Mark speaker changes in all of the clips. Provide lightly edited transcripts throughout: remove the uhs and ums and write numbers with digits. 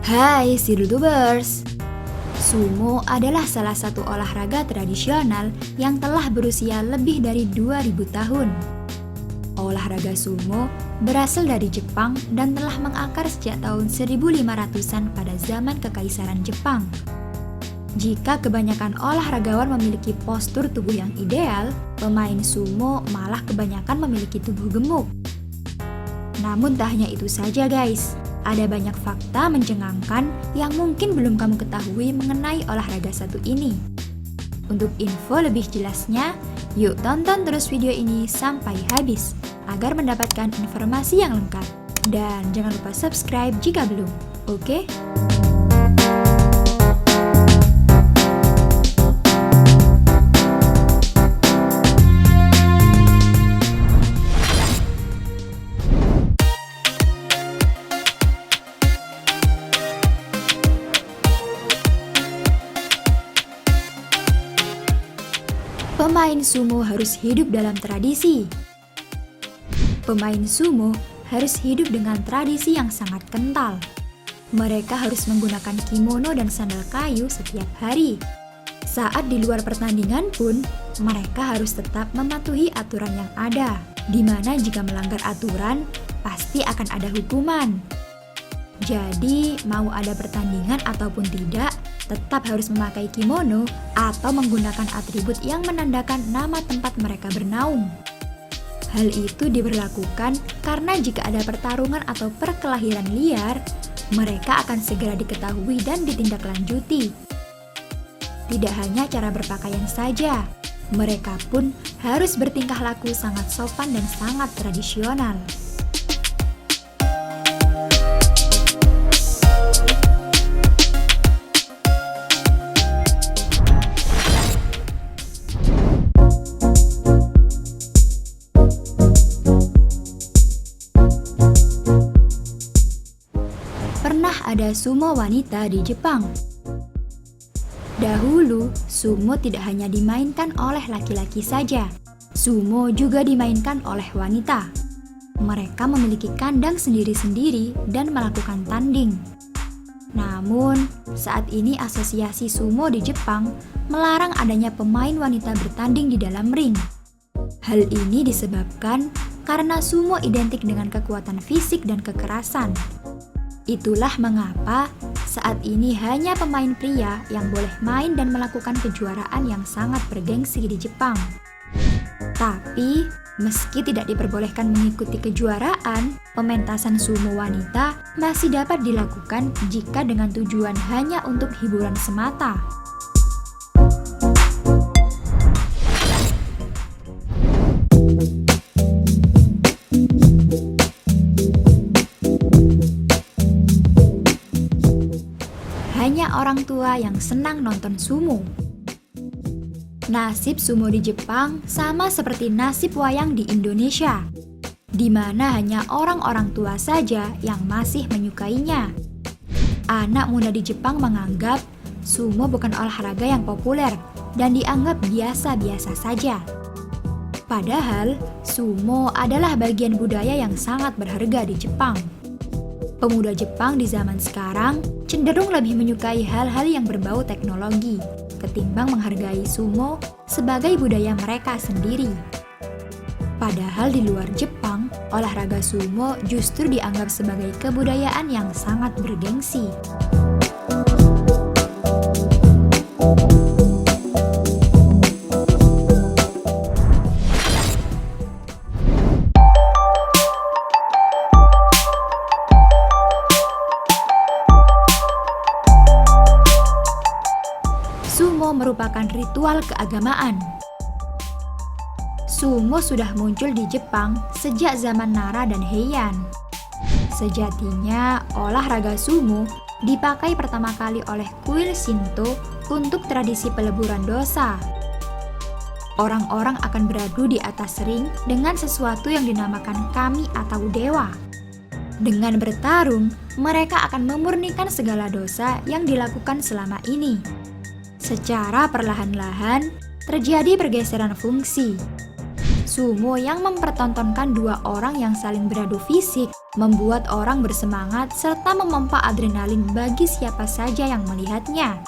Speaker 1: Hai Silutubers! Sumo adalah salah satu olahraga tradisional yang telah berusia lebih dari 2000 tahun. Olahraga sumo berasal dari Jepang dan telah mengakar sejak tahun 1500-an pada zaman Kekaisaran Jepang. Jika kebanyakan olahragawan memiliki postur tubuh yang ideal, pemain sumo malah kebanyakan memiliki tubuh gemuk. Namun tak hanya itu saja guys, ada banyak fakta mencengangkan yang mungkin belum kamu ketahui mengenai olahraga satu ini. Untuk info lebih jelasnya, yuk tonton terus video ini sampai habis agar mendapatkan informasi yang lengkap. Dan jangan lupa subscribe jika belum, oke? Pemain sumo harus hidup dalam tradisi. Pemain sumo harus hidup dengan tradisi yang sangat kental. Mereka harus menggunakan kimono dan sandal kayu setiap hari. Saat di luar pertandingan pun, mereka harus tetap mematuhi aturan yang ada, di mana jika melanggar aturan, pasti akan ada hukuman. Jadi, mau ada pertandingan ataupun tidak, tetap harus memakai kimono atau menggunakan atribut yang menandakan nama tempat mereka bernaung. Hal itu diberlakukan karena jika ada pertarungan atau perkelahian liar, mereka akan segera diketahui dan ditindaklanjuti. Tidak hanya cara berpakaian saja, mereka pun harus bertingkah laku sangat sopan dan sangat tradisional. Pernah ada sumo wanita di Jepang. Dahulu, sumo tidak hanya dimainkan oleh laki-laki saja. Sumo juga dimainkan oleh wanita. Mereka memiliki kandang sendiri-sendiri dan melakukan tanding. Namun, saat ini asosiasi sumo di Jepang melarang adanya pemain wanita bertanding di dalam ring. Hal ini disebabkan karena sumo identik dengan kekuatan fisik dan kekerasan. Itulah mengapa saat ini hanya pemain pria yang boleh main dan melakukan kejuaraan yang sangat bergengsi di Jepang. Tapi, meski tidak diperbolehkan mengikuti kejuaraan, pementasan sumo wanita masih dapat dilakukan jika dengan tujuan hanya untuk hiburan semata. Hanya orang tua yang senang nonton sumo. Nasib sumo di Jepang sama seperti nasib wayang di Indonesia, di mana hanya orang-orang tua saja yang masih menyukainya. Anak muda di Jepang menganggap sumo bukan olahraga yang populer dan dianggap biasa-biasa saja. Padahal, sumo adalah bagian budaya yang sangat berharga di Jepang. Pemuda Jepang di zaman sekarang cenderung lebih menyukai hal-hal yang berbau teknologi ketimbang menghargai sumo sebagai budaya mereka sendiri. Padahal di luar Jepang, olahraga sumo justru dianggap sebagai kebudayaan yang sangat bergengsi. Sumo merupakan ritual keagamaan. Sumo sudah muncul di Jepang sejak zaman Nara dan Heian. Sejatinya, olahraga sumo dipakai pertama kali oleh kuil Shinto untuk tradisi peleburan dosa. Orang-orang akan beradu di atas ring dengan sesuatu yang dinamakan kami atau dewa. Dengan bertarung, mereka akan memurnikan segala dosa yang dilakukan selama ini. Secara perlahan-lahan, terjadi pergeseran fungsi. Sumo yang mempertontonkan dua orang yang saling beradu fisik membuat orang bersemangat serta memompa adrenalin bagi siapa saja yang melihatnya.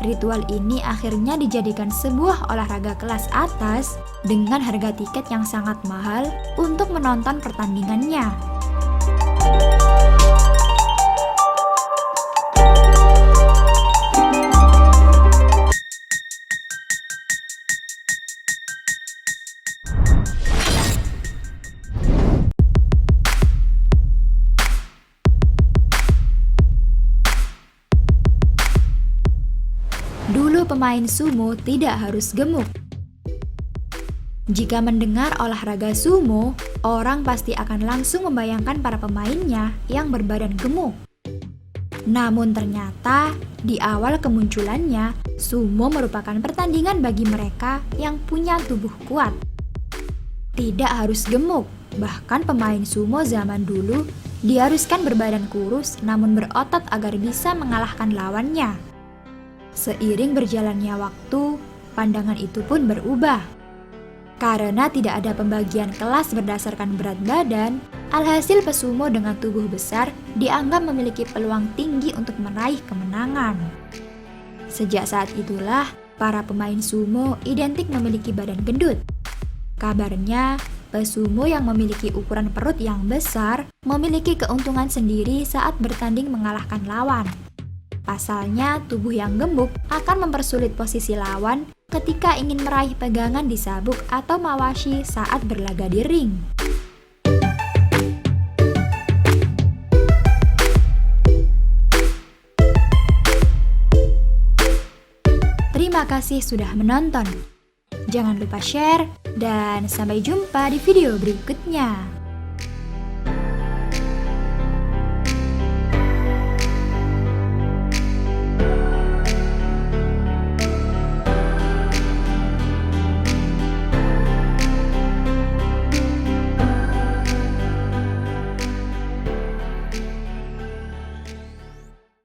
Speaker 1: Ritual ini akhirnya dijadikan sebuah olahraga kelas atas dengan harga tiket yang sangat mahal untuk menonton pertandingannya. Dulu pemain sumo tidak harus gemuk. Jika mendengar olahraga sumo, orang pasti akan langsung membayangkan para pemainnya yang berbadan gemuk. Namun ternyata, di awal kemunculannya, sumo merupakan pertandingan bagi mereka yang punya tubuh kuat. Tidak harus gemuk, bahkan pemain sumo zaman dulu diharuskan berbadan kurus namun berotot agar bisa mengalahkan lawannya. Seiring berjalannya waktu, pandangan itu pun berubah. Karena tidak ada pembagian kelas berdasarkan berat badan, alhasil pesumo dengan tubuh besar dianggap memiliki peluang tinggi untuk meraih kemenangan. Sejak saat itulah, para pemain sumo identik memiliki badan gendut. Kabarnya, pesumo yang memiliki ukuran perut yang besar memiliki keuntungan sendiri saat bertanding mengalahkan lawan. Pasalnya, tubuh yang gemuk akan mempersulit posisi lawan ketika ingin meraih pegangan di sabuk atau mawashi saat berlaga di ring. Terima kasih sudah menonton. Jangan lupa share dan sampai jumpa di video berikutnya.